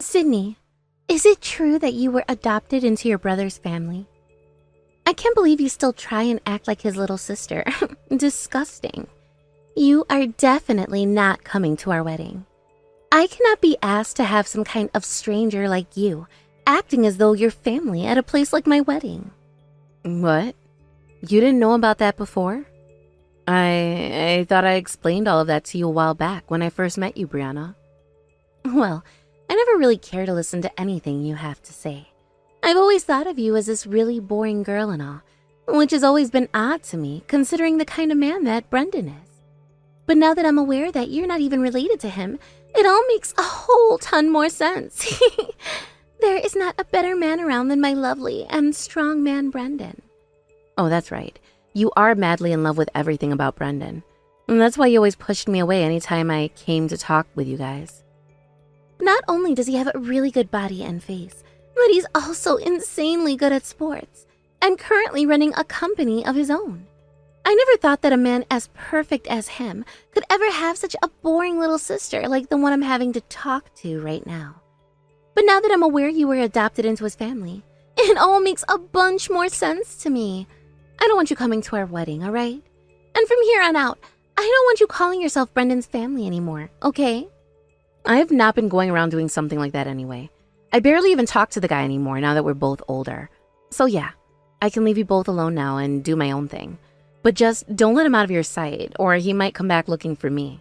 Sydney, is it true that you were adopted into your brother's family? I can't believe you still try and act like his little sister. Disgusting. You are definitely not coming to our wedding. I cannot be asked to have some kind of stranger like you acting as though you're family at a place like my wedding. What? You didn't know about that before? I thought I explained all of that to you a while back when I first met you, Brianna. Well, I never really care to listen to anything you have to say. I've always thought of you as this really boring girl and all, which has always been odd to me considering the kind of man that Brendan is. But now that I'm aware that you're not even related to him, it all makes a whole ton more sense. There is not a better man around than my lovely and strong man Brendan. Oh, that's right. You are madly in love with everything about Brendan. And that's why you always pushed me away anytime I came to talk with you guys. Not only does he have a really good body and face, but he's also insanely good at sports and currently running a company of his own. I never thought that a man as perfect as him could ever have such a boring little sister like the one I'm having to talk to right now. But now that I'm aware you were adopted into his family, it all makes a bunch more sense to me. I don't want you coming to our wedding, all right? And from here on out, I don't want you calling yourself Brendan's family anymore, okay? I have not been going around doing something like that anyway. I barely even talk to the guy anymore now that we're both older. So yeah, I can leave you both alone now and do my own thing. But just don't let him out of your sight, or he might come back looking for me.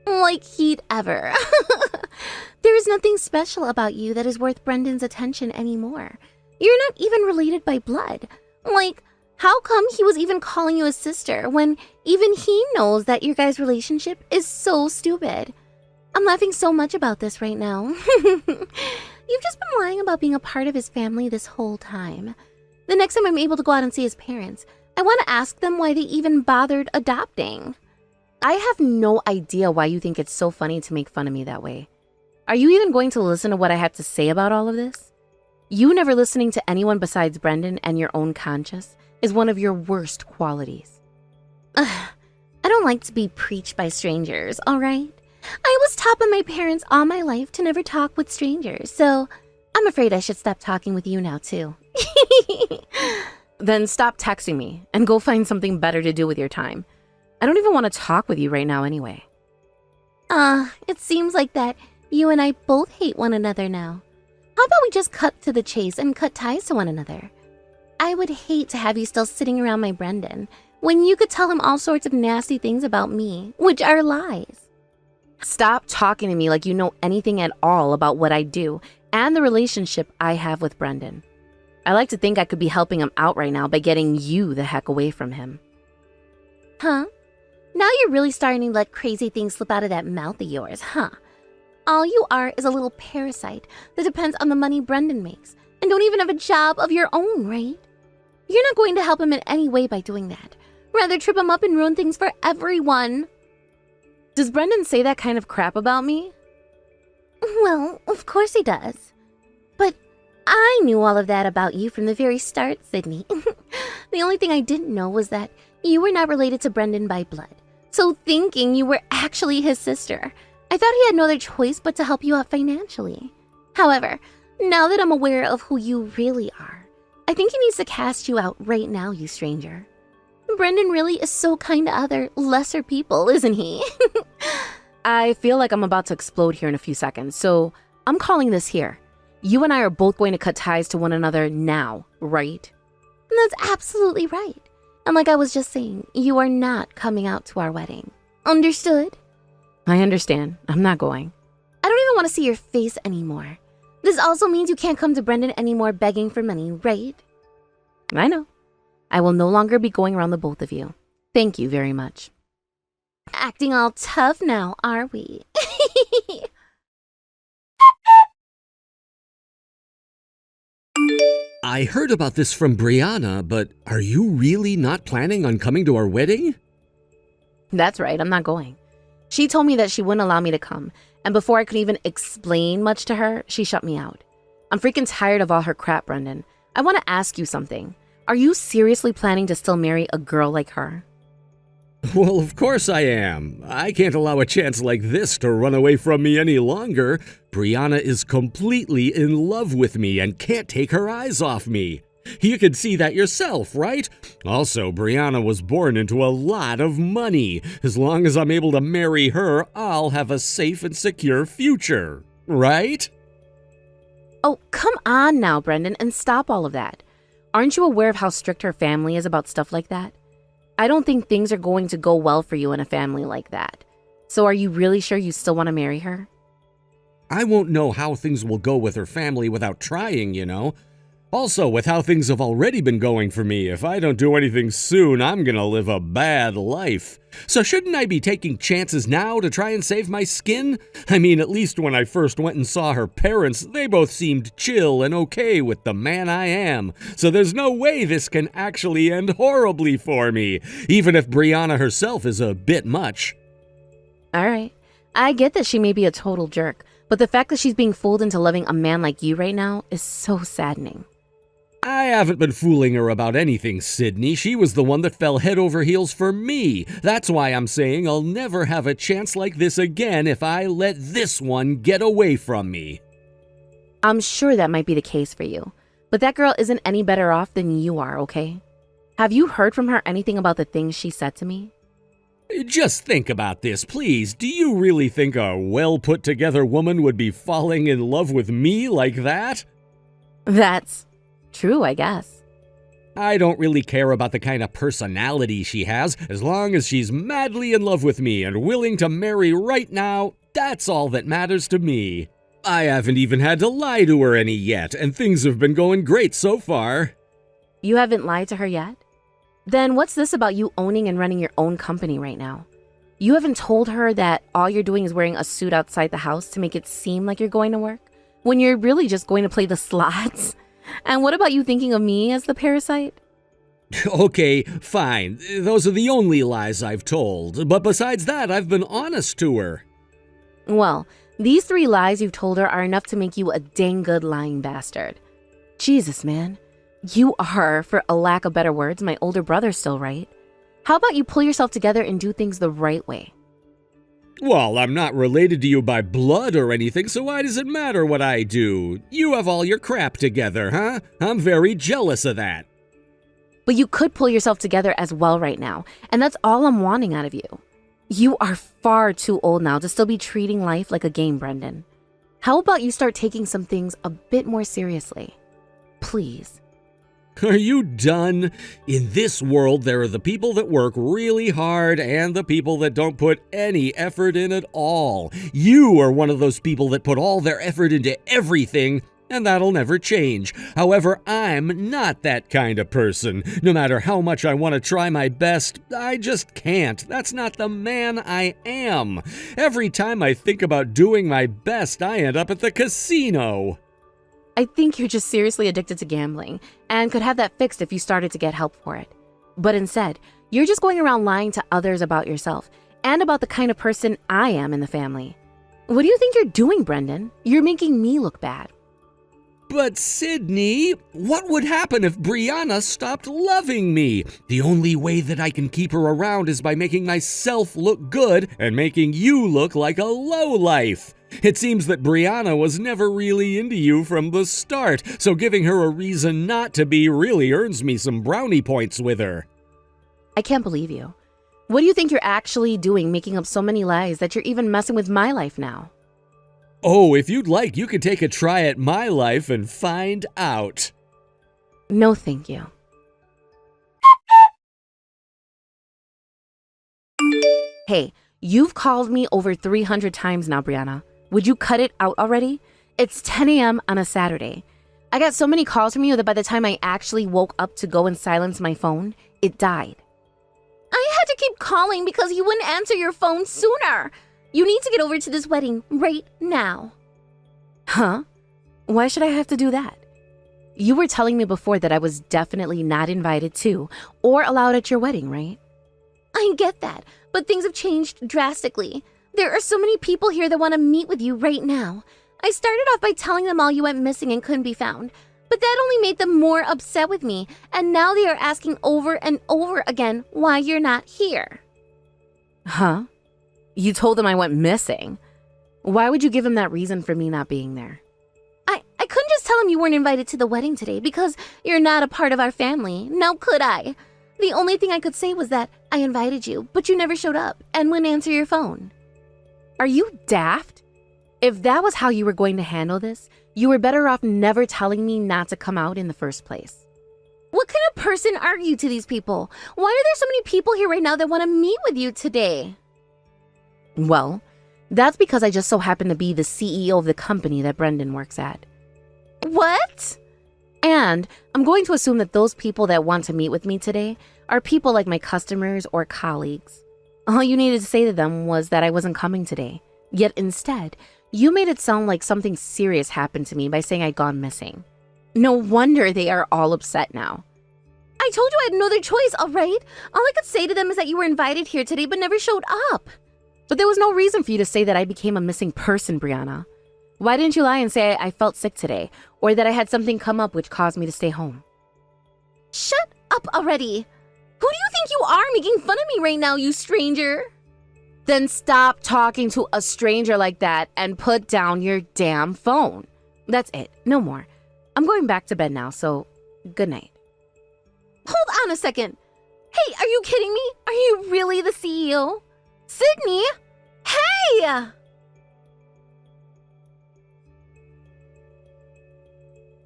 Like he'd ever. There is nothing special about you that is worth Brendan's attention anymore. You're not even related by blood. Like, how come he was even calling you a sister when even he knows that your guys' relationship is so stupid? I'm laughing so much about this right now. You've just been lying about being a part of his family this whole time. The next time I'm able to go out and see his parents, I want to ask them why they even bothered adopting. I have no idea why you think it's so funny to make fun of me that way. Are you even going to listen to what I have to say about all of this? You never listening to anyone besides Brendan and your own conscience is one of your worst qualities. I don't like to be preached by strangers, all right? I was taught by my parents all my life to never talk with strangers, so I'm afraid I should stop talking with you now, too. Then stop texting me and go find something better to do with your time. I don't even want to talk with you right now anyway. It seems like that you and I both hate one another now. How about we just cut to the chase and cut ties to one another? I would hate to have you still sitting around my Brendan when you could tell him all sorts of nasty things about me, which are lies. Stop talking to me like you know anything at all about what I do and the relationship I have with Brendan. I like to think I could be helping him out right now by getting you the heck away from him. Huh? Now you're really starting to let crazy things slip out of that mouth of yours, huh? All you are is a little parasite that depends on the money Brendan makes and don't even have a job of your own, right? You're not going to help him in any way by doing that. Rather trip him up and ruin things for everyone. Does Brendan say that kind of crap about me? Well, of course he does. But I knew all of that about you from the very start, Sydney. The only thing I didn't know was that you were not related to Brendan by blood. So thinking you were actually his sister, I thought he had no other choice but to help you out financially. However, now that I'm aware of who you really are, I think he needs to cast you out right now, you stranger. Brendan really is so kind to other, lesser people, isn't he? I feel like I'm about to explode here in a few seconds, so I'm calling this here. You and I are both going to cut ties to one another now, right? That's absolutely right. And like I was just saying, you are not coming out to our wedding. Understood? I understand. I'm not going. I don't even want to see your face anymore. This also means you can't come to Brendan anymore begging for money, right? I know. I will no longer be going around the both of you. Thank you very much. Acting all tough now, are we? I heard about this from Brianna, but are you really not planning on coming to our wedding? That's right, I'm not going. She told me that she wouldn't allow me to come, and before I could even explain much to her, she shut me out. I'm freaking tired of all her crap, Brendan. I want to ask you something. Are you seriously planning to still marry a girl like her? Well, of course I am. I can't allow a chance like this to run away from me any longer. Brianna is completely in love with me and can't take her eyes off me. You can see that yourself, right? Also, Brianna was born into a lot of money. As long as I'm able to marry her, I'll have a safe and secure future, right? Oh, come on now, Brendan, and stop all of that. Aren't you aware of how strict her family is about stuff like that? I don't think things are going to go well for you in a family like that. So are you really sure you still want to marry her? I won't know how things will go with her family without trying, you know. Also, with how things have already been going for me, if I don't do anything soon, I'm gonna live a bad life. So shouldn't I be taking chances now to try and save my skin? I mean, at least when I first went and saw her parents, they both seemed chill and okay with the man I am. So there's no way this can actually end horribly for me, even if Brianna herself is a bit much. All right. I get that she may be a total jerk, but the fact that she's being fooled into loving a man like you right now is so saddening. I haven't been fooling her about anything, Sydney. She was the one that fell head over heels for me. That's why I'm saying I'll never have a chance like this again if I let this one get away from me. I'm sure that might be the case for you, but that girl isn't any better off than you are, okay? Have you heard from her anything about the things she said to me? Just think about this, please. Do you really think a well-put-together woman would be falling in love with me like that? That's true, I guess. I don't really care about the kind of personality she has. As long as she's madly in love with me and willing to marry right now, that's all that matters to me. I haven't even had to lie to her any yet, and things have been going great so far. You haven't lied to her yet? Then what's this about you owning and running your own company right now? You haven't told her that all you're doing is wearing a suit outside the house to make it seem like you're going to work, when you're really just going to play the slots? And what about you thinking of me as the parasite? Okay, fine. Those are the only lies I've told. But besides that, I've been honest to her. Well, these 3 lies you've told her are enough to make you a dang good lying bastard. Jesus, man. You are, for a lack of better words, my older brother still, right? How about you pull yourself together and do things the right way? Well, I'm not related to you by blood or anything, so why does it matter what I do? You have all your crap together, huh? I'm very jealous of that. But you could pull yourself together as well right now, and that's all I'm wanting out of you. You are far too old now to still be treating life like a game, Brendan. How about you start taking some things a bit more seriously? Please. Are you done? In this world, there are the people that work really hard and the people that don't put any effort in at all. You are one of those people that put all their effort into everything, and that'll never change. However, I'm not that kind of person. No matter how much I want to try my best, I just can't. That's not the man I am. Every time I think about doing my best, I end up at the casino. I think you're just seriously addicted to gambling and could have that fixed if you started to get help for it. But instead, you're just going around lying to others about yourself and about the kind of person I am in the family. What do you think you're doing, Brendan? You're making me look bad. But Sydney, what would happen if Brianna stopped loving me? The only way that I can keep her around is by making myself look good and making you look like a lowlife. It seems that Brianna was never really into you from the start, so giving her a reason not to be really earns me some brownie points with her. I can't believe you. What do you think you're actually doing, making up so many lies that you're even messing with my life now? Oh, if you'd like, you could take a try at my life and find out. No, thank you. Hey, you've called me over 300 times now, Brianna. Would you cut it out already? It's 10 a.m. on a Saturday. I got so many calls from you that by the time I actually woke up to go and silence my phone, it died. I had to keep calling because you wouldn't answer your phone sooner. You need to get over to this wedding right now. Huh? Why should I have to do that? You were telling me before that I was definitely not invited to or allowed at your wedding, right? I get that, but things have changed drastically. There are so many people here that want to meet with you right now. I started off by telling them all you went missing and couldn't be found, but that only made them more upset with me, and now they are asking over and over again why you're not here. Huh? You told him I went missing. Why would you give him that reason for me not being there? I couldn't just tell him you weren't invited to the wedding today because you're not a part of our family. Now could I? The only thing I could say was that I invited you, but you never showed up and wouldn't answer your phone. Are you daft? If that was how you were going to handle this, you were better off never telling me not to come out in the first place. What kind of person are you to these people? Why are there so many people here right now that want to meet with you today? Well, that's because I just so happen to be the CEO of the company that Brendan works at. What? And I'm going to assume that those people that want to meet with me today are people like my customers or colleagues. All you needed to say to them was that I wasn't coming today. Yet instead, you made it sound like something serious happened to me by saying I'd gone missing. No wonder they are all upset now. I told you I had no other choice, all right? All I could say to them is that you were invited here today but never showed up. But there was no reason for you to say that I became a missing person, Brianna. Why didn't you lie and say I felt sick today, or that I had something come up which caused me to stay home? Shut up already. Who do you think you are making fun of me right now, you stranger? Then stop talking to a stranger like that and put down your damn phone. That's it. No more. I'm going back to bed now, so good night. Hold on a second. Hey, are you kidding me? Are you really the CEO? Sydney? Hey!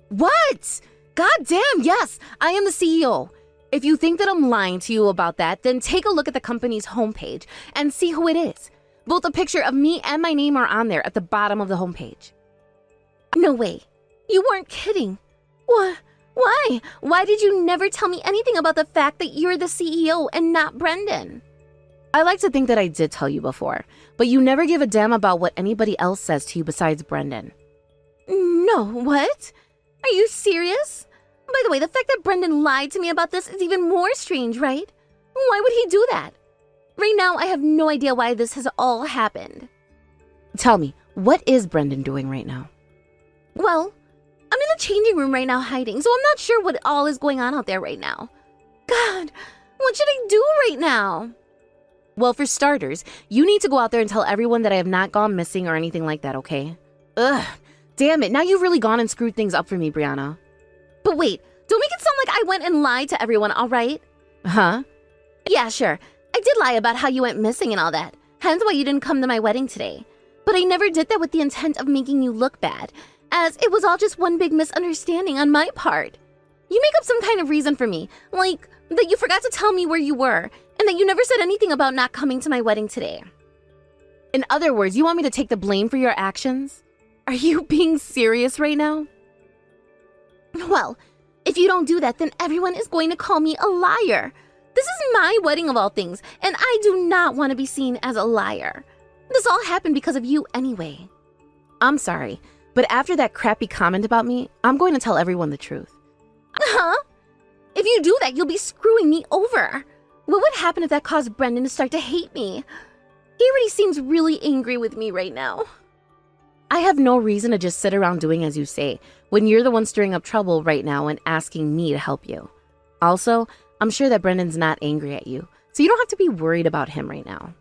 What? God damn, yes, I am the CEO. If you think that I'm lying to you about that, then take a look at the company's homepage and see who it is. Both a picture of me and my name are on there at the bottom of the homepage. No way. You weren't kidding. What? Why? Why did you never tell me anything about the fact that you're the CEO and not Brendan? I like to think that I did tell you before, but you never give a damn about what anybody else says to you besides Brendan. No, what? Are you serious? By the way, the fact that Brendan lied to me about this is even more strange, right? Why would he do that? Right now, I have no idea why this has all happened. Tell me, what is Brendan doing right now? Well, I'm in the changing room right now hiding, so I'm not sure what all is going on out there right now. God, what should I do right now? Well, for starters, you need to go out there and tell everyone that I have not gone missing or anything like that, okay? Ugh, damn it, now you've really gone and screwed things up for me, Brianna. But wait, don't make it sound like I went and lied to everyone, all right? Huh? Yeah, sure. I did lie about how you went missing and all that. Hence why you didn't come to my wedding today. But I never did that with the intent of making you look bad, as it was all just one big misunderstanding on my part. You make up some kind of reason for me, like that you forgot to tell me where you were, and that you never said anything about not coming to my wedding today. In other words, you want me to take the blame for your actions? Are you being serious right now? Well, if you don't do that, then everyone is going to call me a liar. This is my wedding of all things, and I do not want to be seen as a liar. This all happened because of you anyway. I'm sorry, but after that crappy comment about me, I'm going to tell everyone the truth. Huh? If you do that, you'll be screwing me over. What would happen if that caused Brendan to start to hate me? He already seems really angry with me right now. I have no reason to just sit around doing as you say, when you're the one stirring up trouble right now and asking me to help you. Also, I'm sure that Brendan's not angry at you, so you don't have to be worried about him right now.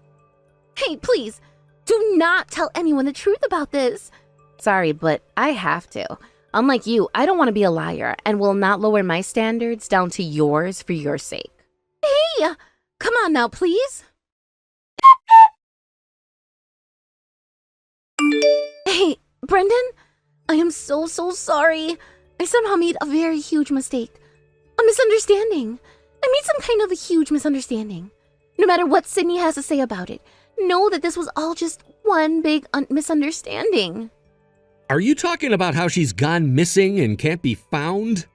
Hey, please, do not tell anyone the truth about this. Sorry, but I have to. Unlike you, I don't want to be a liar and will not lower my standards down to yours for your sake. Hey, come on now, please. Hey, Brendan, I am so sorry. I somehow made a very huge mistake. A misunderstanding. I made some kind of a huge misunderstanding. No matter what Sydney has to say about it, know that this was all just one big misunderstanding. Are you talking about how she's gone missing and can't be found?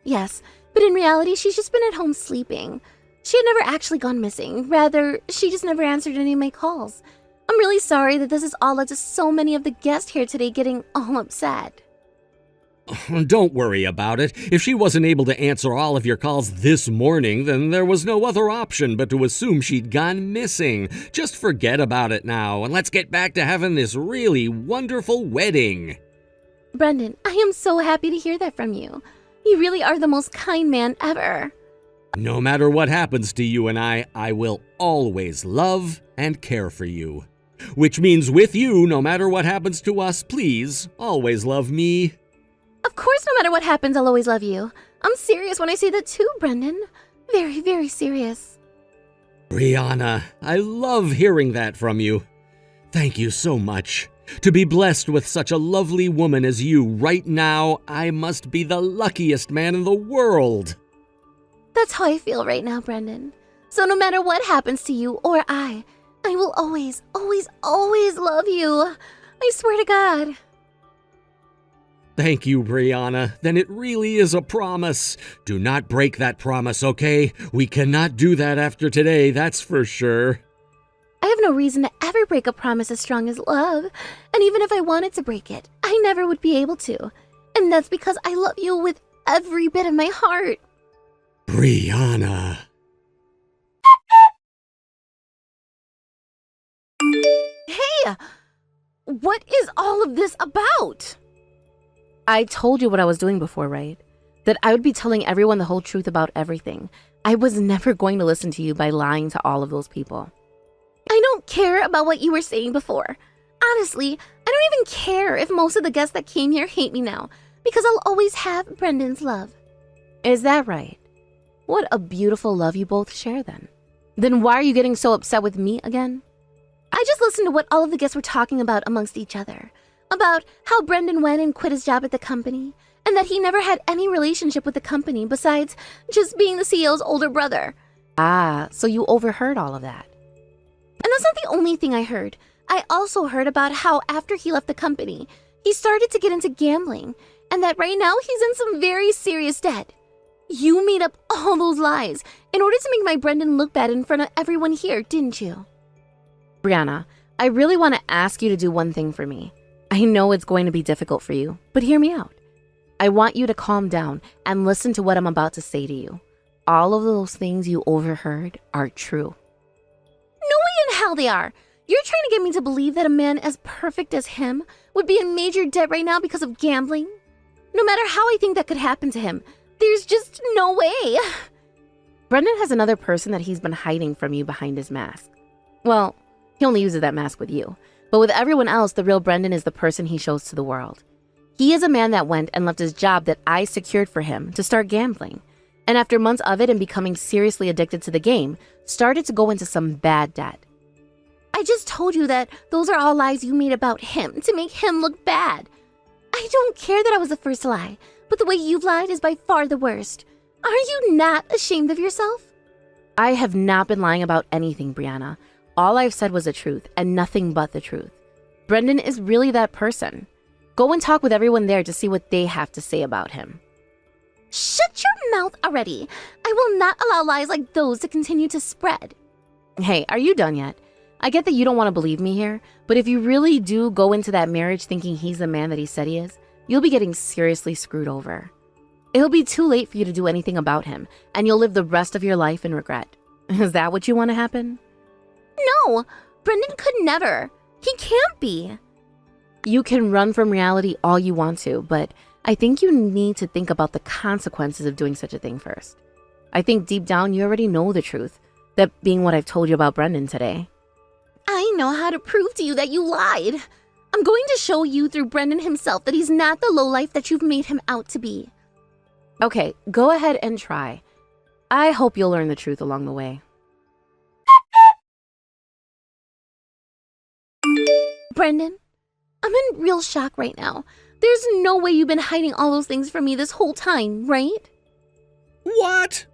Yes, but in reality, she's just been at home sleeping. She had never actually gone missing. Rather, she just never answered any of my calls. I'm really sorry that this has all led to so many of the guests here today getting all upset. Don't worry about it. If she wasn't able to answer all of your calls this morning, then there was no other option but to assume she'd gone missing. Just forget about it now, and let's get back to having this really wonderful wedding. Brendan, I am so happy to hear that from you. You really are the most kind man ever. No matter what happens to you and I will always love and care for you. Which means with you, no matter what happens to us, please always love me. Of course, no matter what happens, I'll always love you. I'm serious when I say that too, Brendan. Very, very serious. Brianna, I love hearing that from you. Thank you so much. To be blessed with such a lovely woman as you right now, I must be the luckiest man in the world. That's how I feel right now, Brendan. So no matter what happens to you or I will always, always, always love you. I swear to God. Thank you, Brianna. Then it really is a promise. Do not break that promise, okay? We cannot do that after today, that's for sure. I have no reason to ever break a promise as strong as love. And even if I wanted to break it, I never would be able to. And that's because I love you with every bit of my heart. Brianna. Hey! What is all of this about? I told you what I was doing before, right? That I would be telling everyone the whole truth about everything. I was never going to listen to you by lying to all of those people. I don't care about what you were saying before. Honestly, I don't even care if most of the guests that came here hate me now, because I'll always have Brendan's love. Is that right? What a beautiful love you both share then. Then why are you getting so upset with me again? I just listened to what all of the guests were talking about amongst each other. About how Brendan went and quit his job at the company, and that he never had any relationship with the company besides just being the CEO's older brother. Ah, so you overheard all of that. And that's not the only thing I heard. I also heard about how after he left the company, he started to get into gambling, and that right now he's in some very serious debt. You made up all those lies in order to make my Brendan look bad in front of everyone here, didn't you? Brianna, I really want to ask you to do one thing for me. I know it's going to be difficult for you, but hear me out. I want you to calm down and listen to what I'm about to say to you. All of those things you overheard are true. No way in hell they are. You're trying to get me to believe that a man as perfect as him would be in major debt right now because of gambling? No matter how I think that could happen to him, there's just no way. Brendan has another person that he's been hiding from you behind his mask. Well, he only uses that mask with you. But with everyone else, the real Brendan is the person he shows to the world. He is a man that went and left his job that I secured for him to start gambling. And after months of it and becoming seriously addicted to the game, started to go into some bad debt. I just told you that those are all lies you made about him to make him look bad. I don't care that I was the first to lie, but the way you've lied is by far the worst. Are you not ashamed of yourself? I have not been lying about anything, Brianna. All I've said was the truth and nothing but the truth. Brendan is really that person. Go and talk with everyone there to see what they have to say about him. Shut your mouth already. I will not allow lies like those to continue to spread. Hey, are you done yet? I get that you don't want to believe me here, but if you really do go into that marriage thinking he's the man that he said he is, you'll be getting seriously screwed over. It'll be too late for you to do anything about him, and you'll live the rest of your life in regret. Is that what you want to happen? No, Brendan could never. He can't be. You can run from reality all you want to, but I think you need to think about the consequences of doing such a thing first. I think deep down you already know the truth, that being what I've told you about Brendan today. I know how to prove to you that you lied. I'm going to show you through Brendan himself that he's not the lowlife that you've made him out to be. Okay, go ahead and try. I hope you'll learn the truth along the way. Brendan, I'm in real shock right now. There's no way you've been hiding all those things from me this whole time, right? What?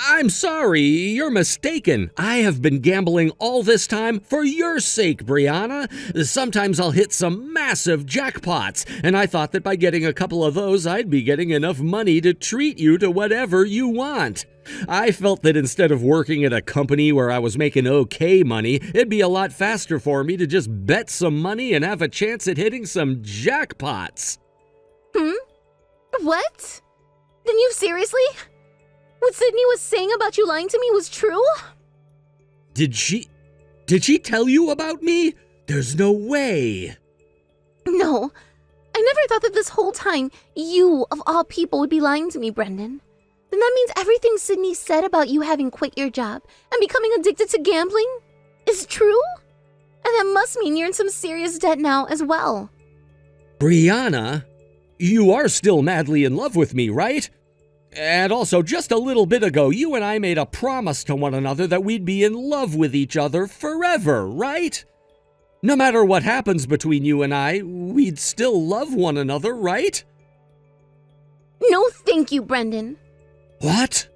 I'm sorry, you're mistaken. I have been gambling all this time for your sake, Brianna. Sometimes I'll hit some massive jackpots, and I thought that by getting a couple of those, I'd be getting enough money to treat you to whatever you want. I felt that instead of working at a company where I was making okay money, it'd be a lot faster for me to just bet some money and have a chance at hitting some jackpots. What? Then you seriously? What Sydney was saying about you lying to me was true? Did she tell you about me? There's no way. No, I never thought that this whole time you, of all people, would be lying to me, Brendan. Then that means everything Sydney said about you having quit your job and becoming addicted to gambling? is true? And that must mean you're in some serious debt now as well. Brianna, you are still madly in love with me, right? And also, just a little bit ago, you and I made a promise to one another that we'd be in love with each other forever, right? No matter what happens between you and I, we'd still love one another, right? No thank you, Brendan. What?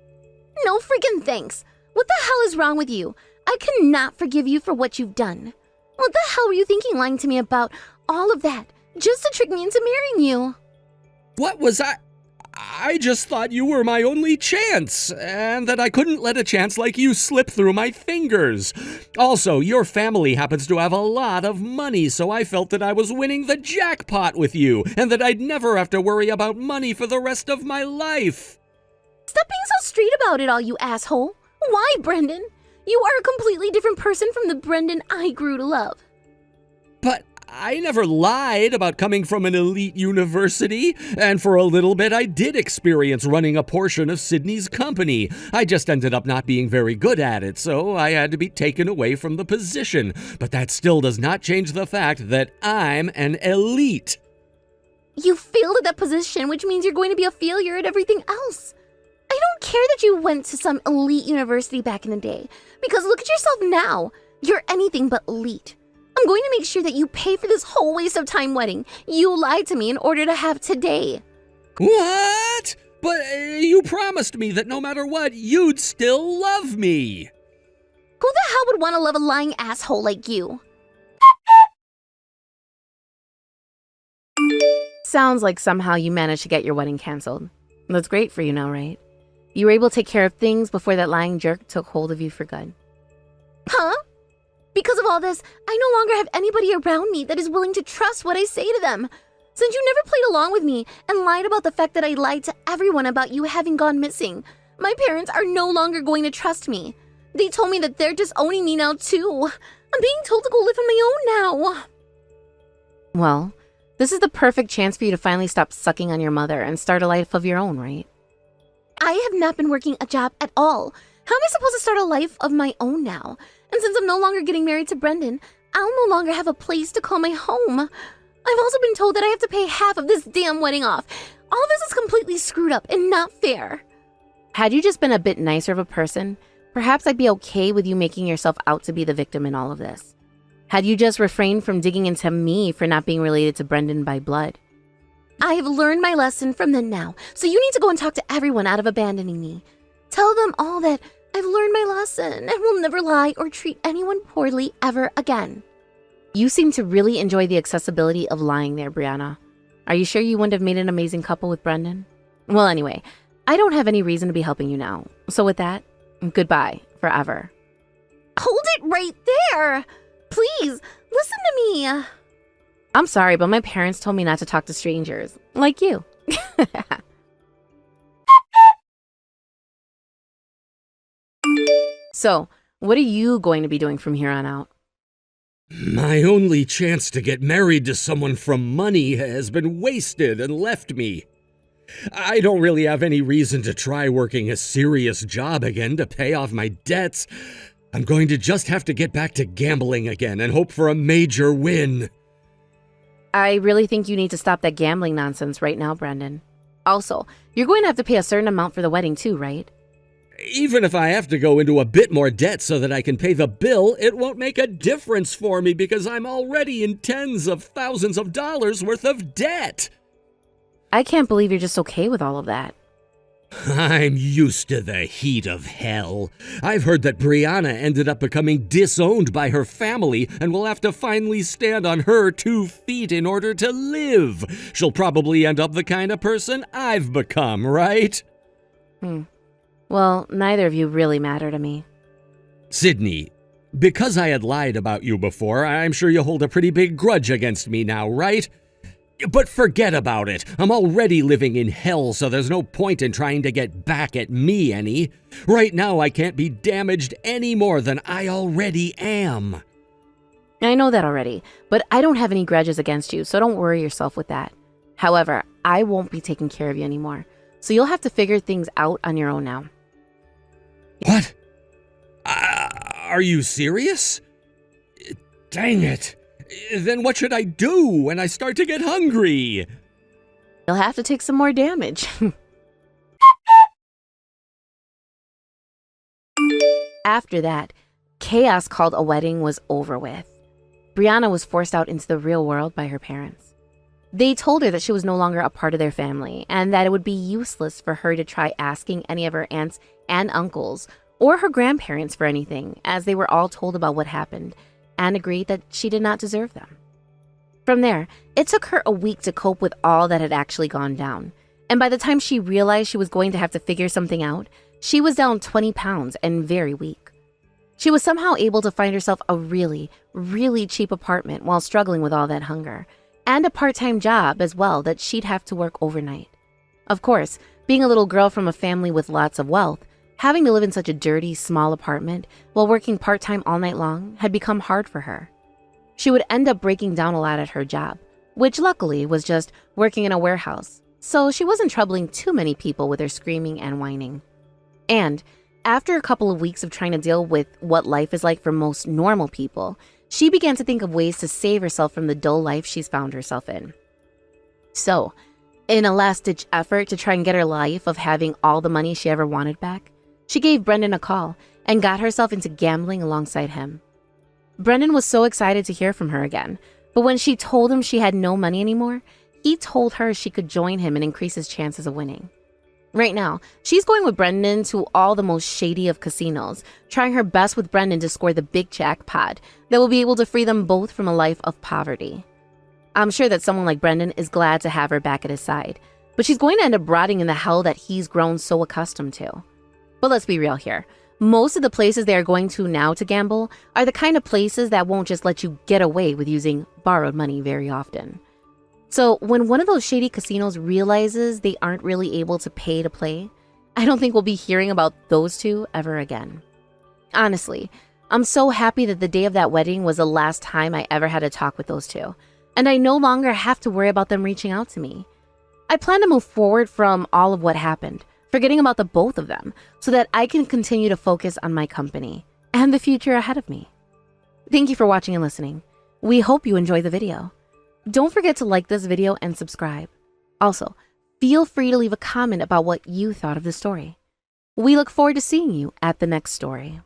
No freaking thanks. What the hell is wrong with you? I cannot forgive you for what you've done. What the hell were you thinking lying to me about all of that just to trick me into marrying you? What was I just thought you were my only chance, and that I couldn't let a chance like you slip through my fingers. Also, your family happens to have a lot of money, so I felt that I was winning the jackpot with you, and that I'd never have to worry about money for the rest of my life. Stop being so straight about it all, you asshole. Why, Brendan? You are a completely different person from the Brendan I grew to love. But I never lied about coming from an elite university, and for a little bit I did experience running a portion of Sydney's company. I just ended up not being very good at it, so I had to be taken away from the position. But that still does not change the fact that I'm an elite. You failed at that position, which means you're going to be a failure at everything else. I don't care that you went to some elite university back in the day, because look at yourself now. You're anything but elite. I'm going to make sure that you pay for this whole waste of time wedding you lied to me in order to have today. What? But you promised me that no matter what, you'd still love me. Who the hell would want to love a lying asshole like you? Sounds like somehow you managed to get your wedding canceled. That's great for you now, right? You were able to take care of things before that lying jerk took hold of you for good. Huh? Because of all this, I no longer have anybody around me that is willing to trust what I say to them. Since you never played along with me and lied about the fact that I lied to everyone about you having gone missing, my parents are no longer going to trust me. They told me that they're disowning me now too. I'm being told to go live on my own now. Well, this is the perfect chance for you to finally stop sucking on your mother and start a life of your own, right? I have not been working a job at all. How am I supposed to start a life of my own now? And since I'm no longer getting married to Brendan, I'll no longer have a place to call my home. I've also been told that I have to pay half of this damn wedding off. All of this is completely screwed up and not fair. Had you just been a bit nicer of a person, perhaps I'd be okay with you making yourself out to be the victim in all of this. Had you just refrained from digging into me for not being related to Brendan by blood. I have learned my lesson from then now, so you need to go and talk to everyone out of abandoning me. Tell them all that I've learned my lesson and will never lie or treat anyone poorly ever again. You seem to really enjoy the accessibility of lying there, Brianna. Are you sure you wouldn't have made an amazing couple with Brendan? Well, anyway, I don't have any reason to be helping you now. So with that, goodbye forever. Hold it right there! Please, listen to me. I'm sorry, but my parents told me not to talk to strangers, like you. So, what are you going to be doing from here on out? My only chance to get married to someone from money has been wasted and left me. I don't really have any reason to try working a serious job again to pay off my debts. I'm going to just have to get back to gambling again and hope for a major win. I really think you need to stop that gambling nonsense right now, Brendan. Also, you're going to have to pay a certain amount for the wedding too, right? Even if I have to go into a bit more debt so that I can pay the bill, it won't make a difference for me because I'm already in tens of thousands of dollars worth of debt. I can't believe you're just okay with all of that. I'm used to the heat of hell. I've heard that Brianna ended up becoming disowned by her family and will have to finally stand on her 2 feet in order to live. She'll probably end up the kind of person I've become, right? Well, neither of you really matter to me. Sydney, because I had lied about you before, I'm sure you hold a pretty big grudge against me now, right? But forget about it. I'm already living in hell, so there's no point in trying to get back at me any. Right now, I can't be damaged any more than I already am. I know that already, but I don't have any grudges against you, so don't worry yourself with that. However, I won't be taking care of you anymore, so you'll have to figure things out on your own now. What? Are you serious? Dang it! Then what should I do when I start to get hungry? You'll have to take some more damage. After that, chaos called a wedding was over with. Brianna was forced out into the real world by her parents. They told her that she was no longer a part of their family and that it would be useless for her to try asking any of her aunts and uncles or her grandparents for anything, as they were all told about what happened and agreed that she did not deserve them. From there, it took her a week to cope with all that had actually gone down, and by the time she realized she was going to have to figure something out, she was down 20 pounds and very weak. She was somehow able to find herself a really, really cheap apartment while struggling with all that hunger, and a part-time job as well that she'd have to work overnight. Of course, being a little girl from a family with lots of wealth, having to live in such a dirty, small apartment while working part-time all night long had become hard for her. She would end up breaking down a lot at her job, which luckily was just working in a warehouse, so she wasn't troubling too many people with her screaming and whining. And after a couple of weeks of trying to deal with what life is like for most normal people, she began to think of ways to save herself from the dull life she's found herself in. So, in a last-ditch effort to try and get her life of having all the money she ever wanted back, she gave Brendan a call and got herself into gambling alongside him. Brendan was so excited to hear from her again, but when she told him she had no money anymore, he told her she could join him and increase his chances of winning. Right now, she's going with Brendan to all the most shady of casinos, trying her best with Brendan to score the big jackpot that will be able to free them both from a life of poverty. I'm sure that someone like Brendan is glad to have her back at his side, but she's going to end up rotting in the hell that he's grown so accustomed to. But let's be real here. Most of the places they are going to now to gamble are the kind of places that won't just let you get away with using borrowed money very often. So when one of those shady casinos realizes they aren't really able to pay to play, I don't think we'll be hearing about those two ever again. Honestly, I'm so happy that the day of that wedding was the last time I ever had a talk with those two, and I no longer have to worry about them reaching out to me. I plan to move forward from all of what happened, forgetting about the both of them, so that I can continue to focus on my company and the future ahead of me. Thank you for watching and listening. We hope you enjoyed the video. Don't forget to like this video and subscribe. Also, feel free to leave a comment about what you thought of the story. We look forward to seeing you at the next story.